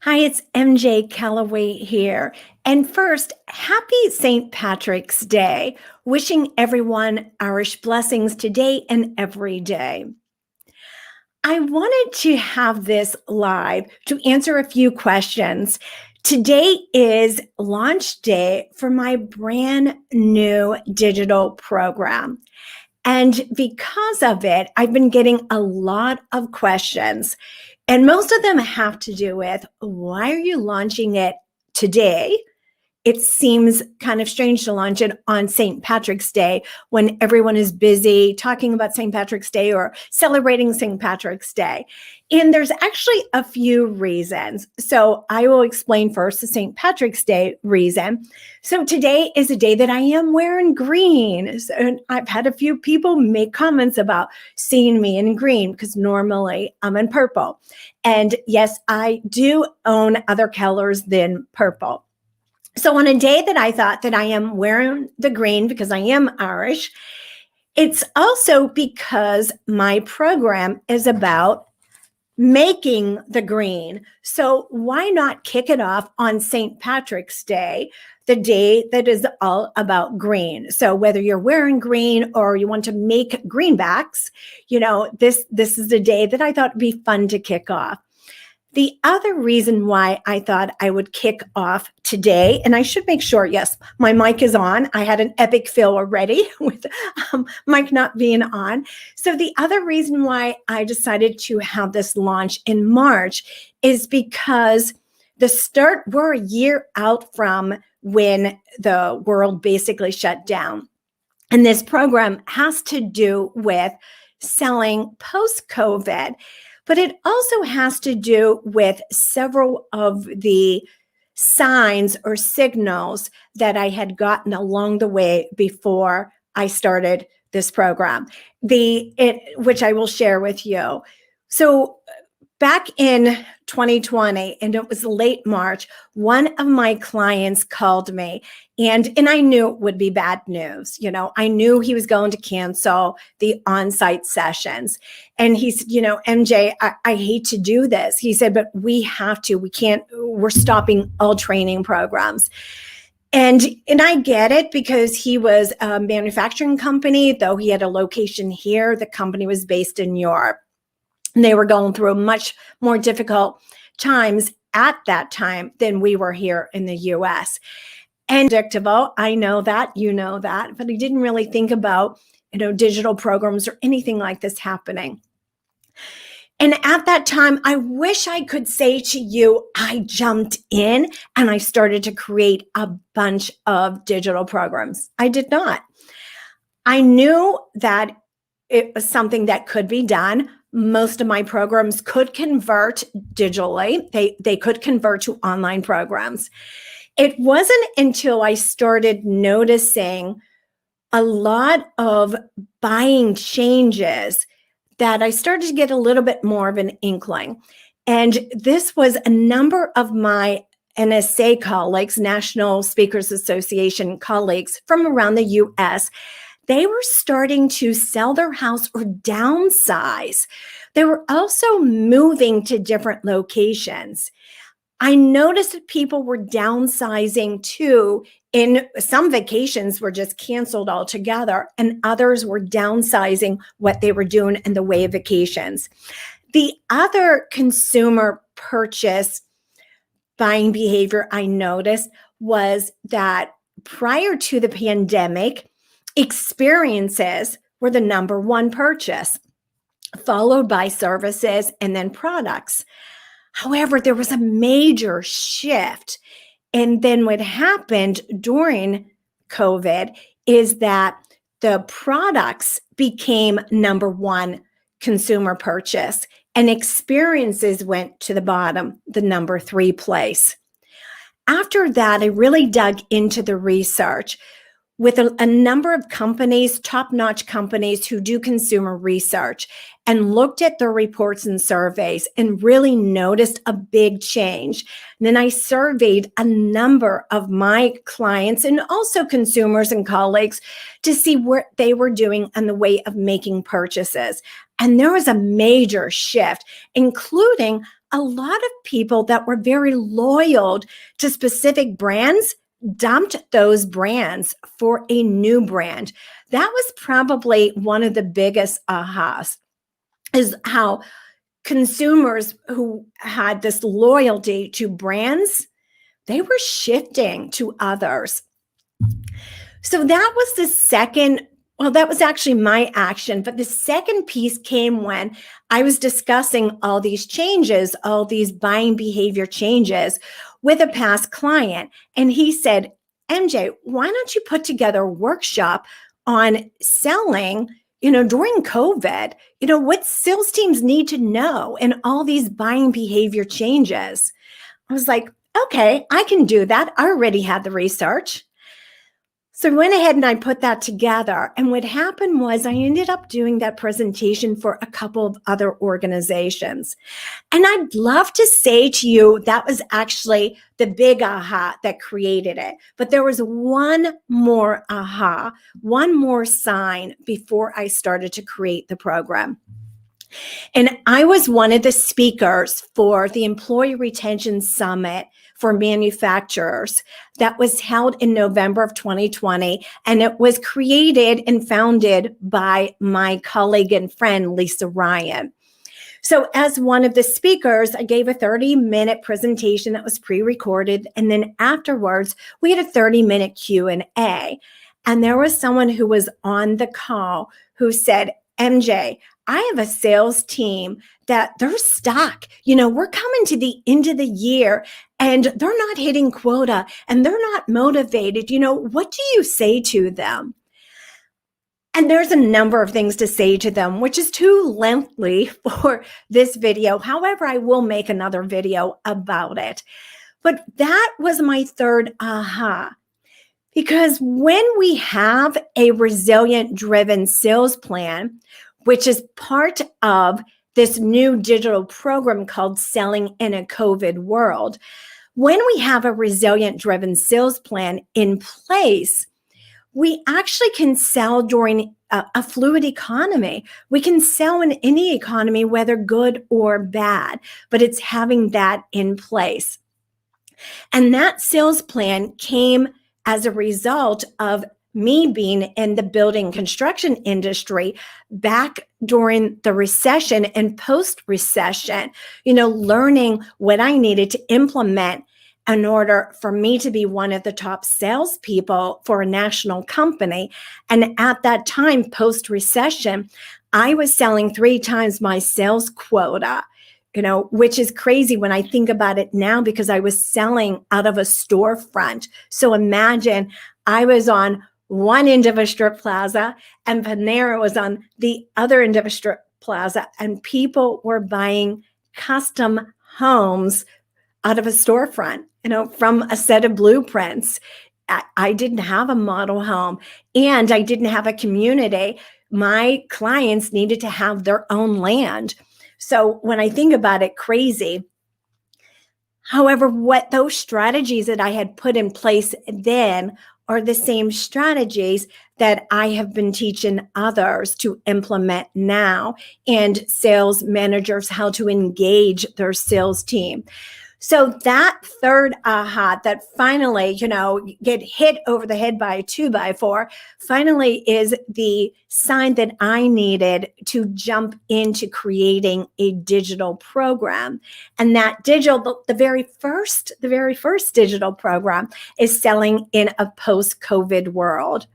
Hi, it's MJ Callaway here. And first, happy St. Patrick's Day. Wishing everyone Irish blessings today and every day. I wanted to have this live to answer a few questions. Today is launch day for my brand new digital program. And because of it, I've been getting a lot of questions. And most of them have to do with why are you launching it today? It seems kind of strange to launch it on St. Patrick's Day when everyone is busy talking about St. Patrick's Day or celebrating St. Patrick's Day. And there's actually a few reasons. So I will explain first the St. Patrick's Day reason. So today is a day that I am wearing green. And I've had a few people make comments about seeing me in green because normally I'm in purple. And yes, I do own other colors than purple. So on a day that I thought that I am wearing the green because I am Irish, it's also because my program is about making the green. So why not kick it off on St. Patrick's Day, the day that is all about green? So whether you're wearing green or you want to make greenbacks, this is the day that I thought would be fun to kick off. The other reason why I thought I would kick off today, and I should make sure, yes, my mic is on. I had an epic fail already with mic not being on. So the other reason why I decided to have this launch in March is because we're a year out from when the world basically shut down. And this program has to do with selling post-COVID. But it also has to do with several of the signs or signals that I had gotten along the way before I started this program, which I will share with you. So back in 2020, and it was late March, one of my clients called me and I knew it would be bad news. I knew he was going to cancel the on-site sessions. And he said, MJ, I hate to do this. He said, but we have to, we're stopping all training programs. And I get it because he was a manufacturing company, though he had a location here. The company was based in Europe. And they were going through much more difficult times at that time than we were here in the US. And predictable, I know that, you know that, but I didn't really think about, digital programs or anything like this happening. And at that time, I wish I could say to you, I jumped in and I started to create a bunch of digital programs. I did not. I knew that it was something that could be done. Most of my programs could convert digitally. They could convert to online programs. It wasn't until I started noticing a lot of buying changes that I started to get a little bit more of an inkling. And this was a number of my NSA colleagues, National Speakers Association colleagues from around the US. They were starting to sell their house or downsize. They were also moving to different locations. I noticed that people were downsizing too. In some vacations were just canceled altogether, and others were downsizing what they were doing in the way of vacations. The other consumer purchase buying behavior I noticed was that prior to the pandemic, experiences were the number one purchase, followed by services and then products. However, there was a major shift. And then what happened during COVID is that the products became number one consumer purchase and experiences went to the bottom, the number three place. After that, I really dug into the research with a number of companies, top-notch companies who do consumer research, and looked at their reports and surveys and really noticed a big change. And then I surveyed a number of my clients and also consumers and colleagues to see what they were doing in the way of making purchases. And there was a major shift, including a lot of people that were very loyal to specific brands dumped those brands for a new brand. That was probably one of the biggest ahas, is how consumers who had this loyalty to brands, they were shifting to others. So that was the second, well, that was actually my action. But the second piece came when I was discussing all these changes, all these buying behavior changes with a past client. And he said, MJ, why don't you put together a workshop on selling, during COVID, what sales teams need to know and all these buying behavior changes. I was like, okay, I can do that. I already had the research. So I went ahead and I put that together. And what happened was I ended up doing that presentation for a couple of other organizations. And I'd love to say to you, that was actually the big aha that created it. But there was one more aha, one more sign before I started to create the program. And I was one of the speakers for the Employee Retention Summit for manufacturers that was held in November of 2020. And it was created and founded by my colleague and friend, Lisa Ryan. So as one of the speakers, I gave a 30-minute presentation that was pre-recorded. And then afterwards, we had a 30-minute Q&A. And there was someone who was on the call who said, MJ, I have a sales team that they're stuck. We're coming to the end of the year and they're not hitting quota and they're not motivated. What do you say to them? And there's a number of things to say to them, which is too lengthy for this video. However, I will make another video about it. But that was my third aha. Because when we have a resilient driven sales plan, which is part of this new digital program called Selling in a COVID World, when we have a resilient driven sales plan in place, we actually can sell during a fluid economy. We can sell in any economy, whether good or bad, but it's having that in place. And that sales plan came as a result of me being in the building construction industry back during the recession and post-recession, learning what I needed to implement in order for me to be one of the top salespeople for a national company. And at that time, post-recession, I was selling 3 times my sales quota, which is crazy when I think about it now because I was selling out of a storefront. So imagine I was on one end of a strip plaza and Panera was on the other end of a strip plaza, and people were buying custom homes out of a storefront, from a set of blueprints. I didn't have a model home and I didn't have a community. My clients needed to have their own land. So when I think about it, crazy. However, what those strategies that I had put in place then are the same strategies that I have been teaching others to implement now, and sales managers how to engage their sales team. So that third aha that finally, get hit over the head by a 2x4, finally is the sign that I needed to jump into creating a digital program. And that digital, the very first digital program is selling in a post-COVID world.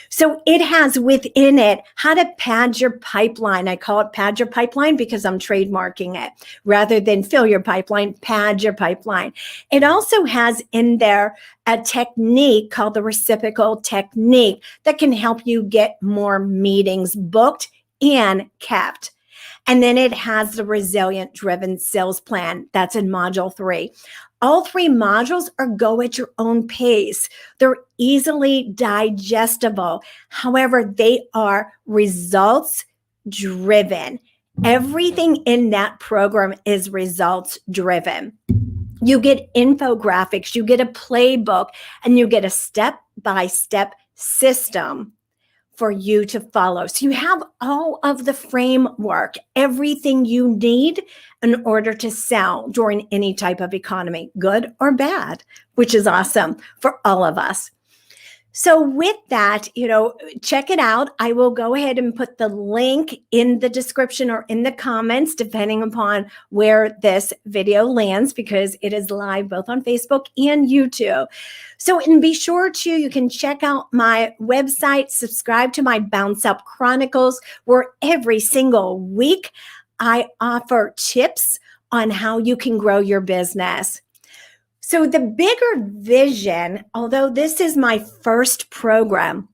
So it has within it how to pad your pipeline. I call it pad your pipeline because I'm trademarking it. Rather than fill your pipeline, pad your pipeline. It also has in there a technique called the reciprocal technique that can help you get more meetings booked and kept. And then it has the resilient driven sales plan. That's in module 3. All 3 modules are go at your own pace. They're easily digestible. However, they are results driven. Everything in that program is results driven. You get infographics, you get a playbook, and you get a step-by-step system for you to follow. So you have all of the framework, everything you need in order to sell during any type of economy, good or bad, which is awesome for all of us. So with that, check it out. I will go ahead and put the link in the description or in the comments, depending upon where this video lands, because it is live both on Facebook and YouTube. So, and be sure you can check out my website, subscribe to my Bounce Up Chronicles, where every single week I offer tips on how you can grow your business. So the bigger vision, although this is my first program,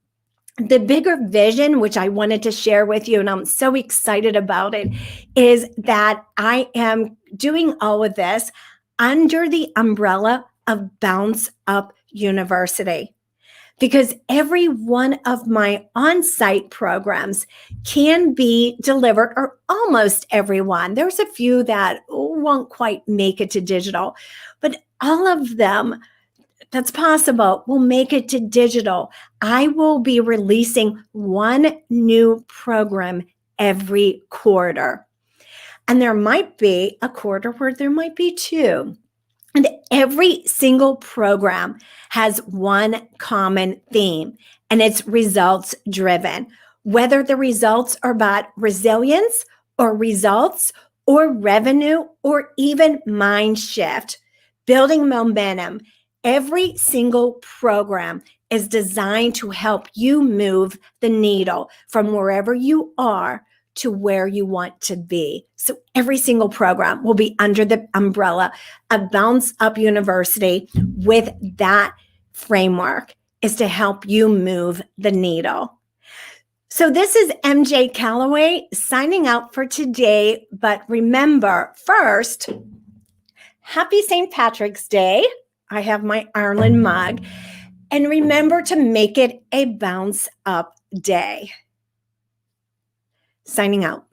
the bigger vision, which I wanted to share with you, and I'm so excited about it, is that I am doing all of this under the umbrella of Bounce Up University. Because every one of my on-site programs can be delivered, or almost everyone. There's a few that won't quite make it to digital, but all of them that's possible will make it to digital. I will be releasing one new program every quarter. And there might be a quarter where there might be two. And every single program has one common theme, and it's results driven. Whether the results are about resilience or results or revenue or even mind shift, building momentum, every single program is designed to help you move the needle from wherever you are to where you want to be. So every single program will be under the umbrella of Bounce Up University with that framework, is to help you move the needle. So this is MJ Callaway signing out for today. But remember, first, happy St. Patrick's Day. I have my Ireland mug. And remember to make it a bounce up day. Signing out.